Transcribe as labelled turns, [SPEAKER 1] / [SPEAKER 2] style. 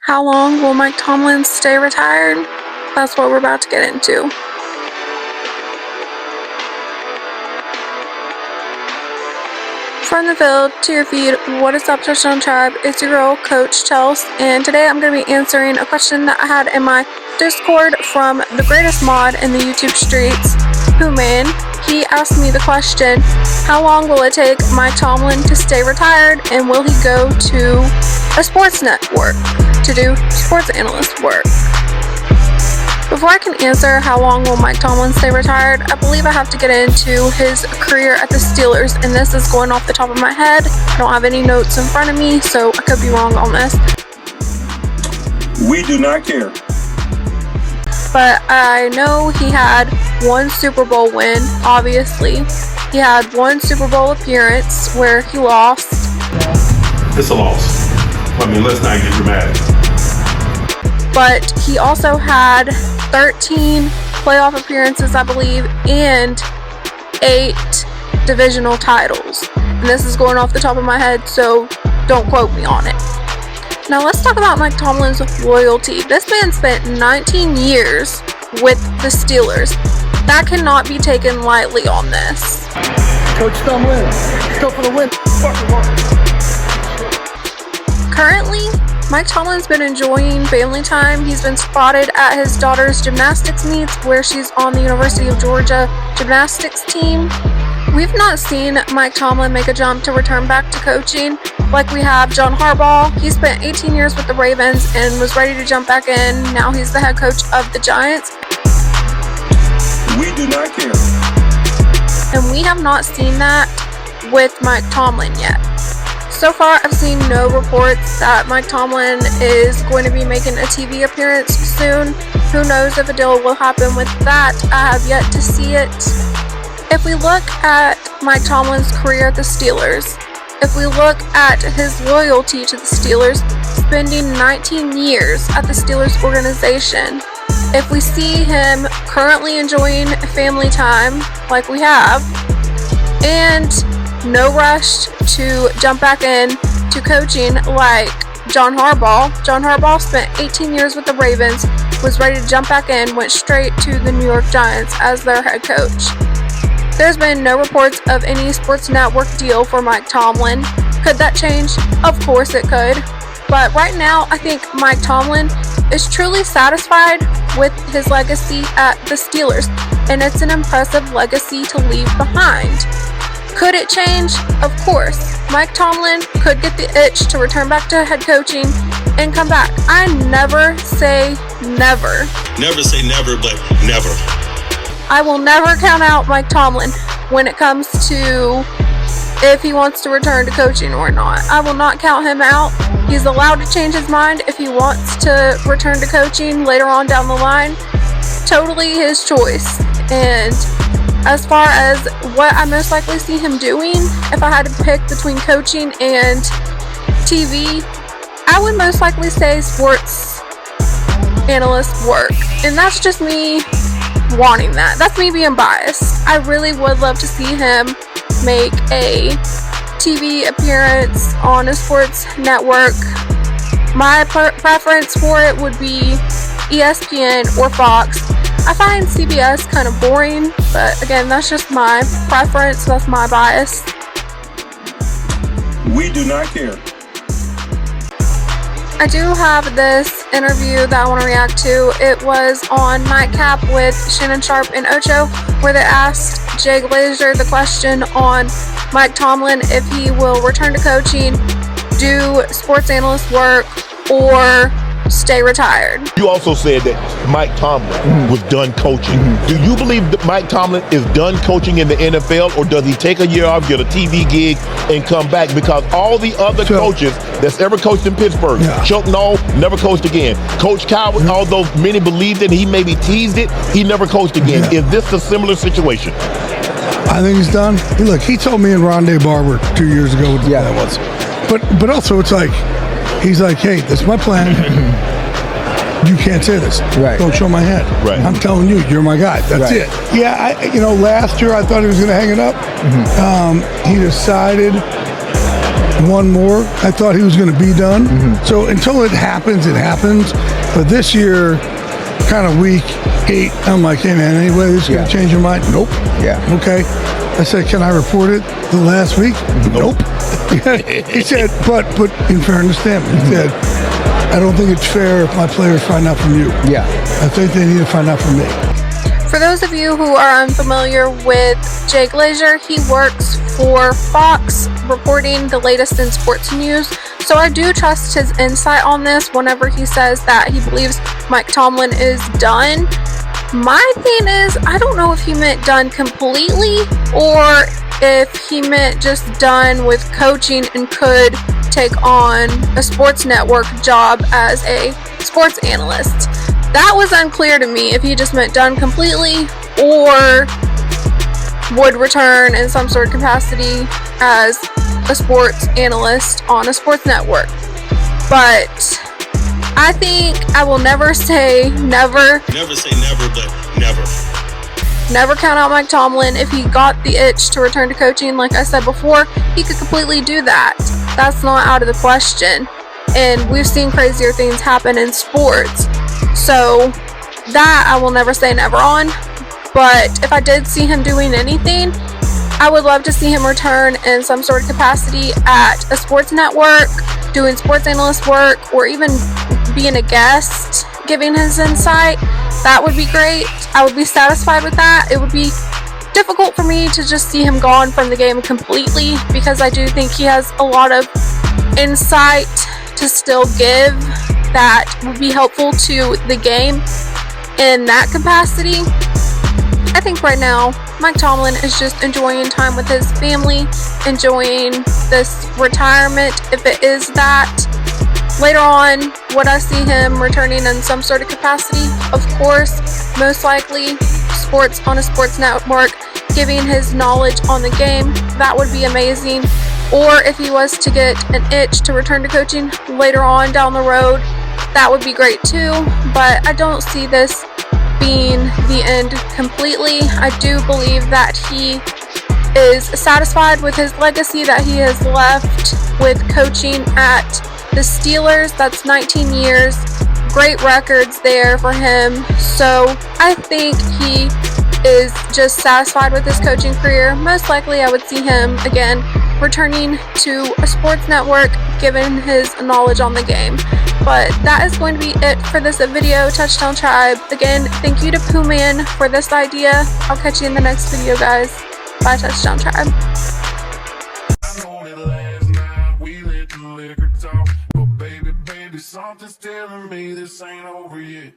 [SPEAKER 1] How long will Mike Tomlins stay retired? That's what we're about to get into. From the field to your feed, what is up, Touchdown Tribe? It's your girl, Coach Chels, and today I'm going to be answering a question that I had in my Discord from the greatest mod in the YouTube streets, Poohman. He asked me the question, how long will it take Mike Tomlin to stay retired, and will he go to a sports network to do sports analyst work? Before I can answer how long will Mike Tomlin stay retired, I believe I have to get into his career at the Steelers, and this is going off the top of my head. I don't have any notes in front of me, so I could be wrong on this.
[SPEAKER 2] We do not care.
[SPEAKER 1] But I know he had one Super Bowl win, obviously. He had one Super Bowl appearance where he lost.
[SPEAKER 3] It's a loss. I mean, let's not get dramatic.
[SPEAKER 1] But he also had 13 playoff appearances, I believe, and 8 divisional titles. And this is going off the top of my head, so don't quote me on it. Now let's talk about Mike Tomlin's loyalty. This man spent 19 years with the Steelers. That cannot be taken lightly on this.
[SPEAKER 4] Coach Tomlins, go for the win.
[SPEAKER 1] Currently, Mike Tomlin's been enjoying family time. He's been spotted at his daughter's gymnastics meets where she's on the University of Georgia gymnastics team. We've not seen Mike Tomlin make a jump to return back to coaching like we have John Harbaugh. He spent 18 years with the Ravens and was ready to jump back in. Now he's the head coach of the Giants.
[SPEAKER 2] We do not care.
[SPEAKER 1] And we have not seen that with Mike Tomlin yet. So far, I've seen no reports that Mike Tomlin is going to be making a TV appearance soon. Who knows if a deal will happen with that? I have yet to see it. If we look at Mike Tomlin's career at the Steelers, if we look at his loyalty to the Steelers, spending 19 years at the Steelers organization, if we see him currently enjoying family time like we have, and no rush to jump back in to coaching like John Harbaugh. John Harbaugh spent 18 years with the Ravens, was ready to jump back in, went straight to the New York Giants as their head coach. There's been no reports of any sports network deal for Mike Tomlin. Could that change? Of course it could. But right now, I think Mike Tomlin is truly satisfied with his legacy at the Steelers, and it's an impressive legacy to leave behind. Could it change? Of course. Mike Tomlin could get the itch to return back to head coaching and come back. I never say never.
[SPEAKER 3] Never say never, but never.
[SPEAKER 1] I will never count out Mike Tomlin when it comes to if he wants to return to coaching or not. I will not count him out. He's allowed to change his mind if he wants to return to coaching later on down the line. Totally his choice. And as far as what I most likely see him doing, if I had to pick between coaching and TV, I would most likely say sports analyst work. And that's just me wanting that. That's me being biased. I really would love to see him make a TV appearance on a sports network. My preference for it would be ESPN or Fox. I find CBS kind of boring, but again, that's just my preference, that's my bias.
[SPEAKER 2] We do not care.
[SPEAKER 1] I do have this interview that I want to react to. It was on Nightcap with Shannon Sharp and Ocho, where they asked Jay Glazer the question on Mike Tomlin if he will return to coaching, do sports analyst work, or stay retired.
[SPEAKER 5] You also said that Mike Tomlin was done coaching. Do you believe that Mike Tomlin is done coaching in the NFL, or does he take a year off, get a TV gig, and come back? Because all the other coaches that's ever coached in Pittsburgh, Chuck Noll never coached again. Coach Coward, although many believed it, he maybe teased it, he never coached again. Is this a similar situation?
[SPEAKER 4] I think he's done. Look, he told me in Rondé Barber 2 years ago what the plan was. But also it's like, he's like, hey, this is my plan. You can't say this.
[SPEAKER 6] Right.
[SPEAKER 4] Don't show my head.
[SPEAKER 5] Right.
[SPEAKER 4] I'm telling you, you're my guy. That's it. Yeah, last year I thought he was going to hang it up. He decided one more. I thought he was going to be done. So until it happens, it happens. But this year, kind of week 8, I'm like, hey man, anyway, this is going to change your mind? Nope.
[SPEAKER 6] Yeah.
[SPEAKER 4] Okay. I said, can I report it the last week? Nope. He said, but in fairness to him, he said, I don't think it's fair if my players find out from you.
[SPEAKER 6] Yeah.
[SPEAKER 4] I think they need to find out from me.
[SPEAKER 1] For those of you who are unfamiliar with Jay Glazer, he works for Fox, reporting the latest in sports news. So I do trust his insight on this whenever he says that he believes Mike Tomlin is done. My thing is, I don't know if he meant done completely or if he meant just done with coaching and could take on a sports network job as a sports analyst. That was unclear to me if he just meant done completely or would return in some sort of capacity as a sports analyst on a sports network. But I think I will never say never.
[SPEAKER 3] Never say never, but never.
[SPEAKER 1] Never count out Mike Tomlin. If he got the itch to return to coaching, like I said before, he could completely do that. That's not out of the question. And we've seen crazier things happen in sports. So that I will never say never on. But if I did see him doing anything, I would love to see him return in some sort of capacity at a sports network, doing sports analyst work, or even being a guest, giving his insight. That would be great. I would be satisfied with that. It would be difficult for me to just see him gone from the game completely, because I do think he has a lot of insight to still give that would be helpful to the game in that capacity. I think right now Mike Tomlin is just enjoying time with his family, enjoying this retirement, if it is that. Later on, would I see him returning in some sort of capacity? Of course, most likely sports on a sports network, giving his knowledge on the game. That would be amazing. Or if he was to get an itch to return to coaching later on down the road, that would be great too. But I don't see this being the end completely. I do believe that he is satisfied with his legacy that he has left with coaching at the Steelers. That's 19 years. Great records there for him. So I think he is just satisfied with his coaching career. Most likely I would see him again returning to a sports network, given his knowledge on the game. But that is going to be it for this video, Touchdown Tribe. Again, thank you to Pooh Man for this idea. I'll catch you in the next video, guys. Bye, Touchdown Tribe.
[SPEAKER 7] Something's telling me this ain't over yet.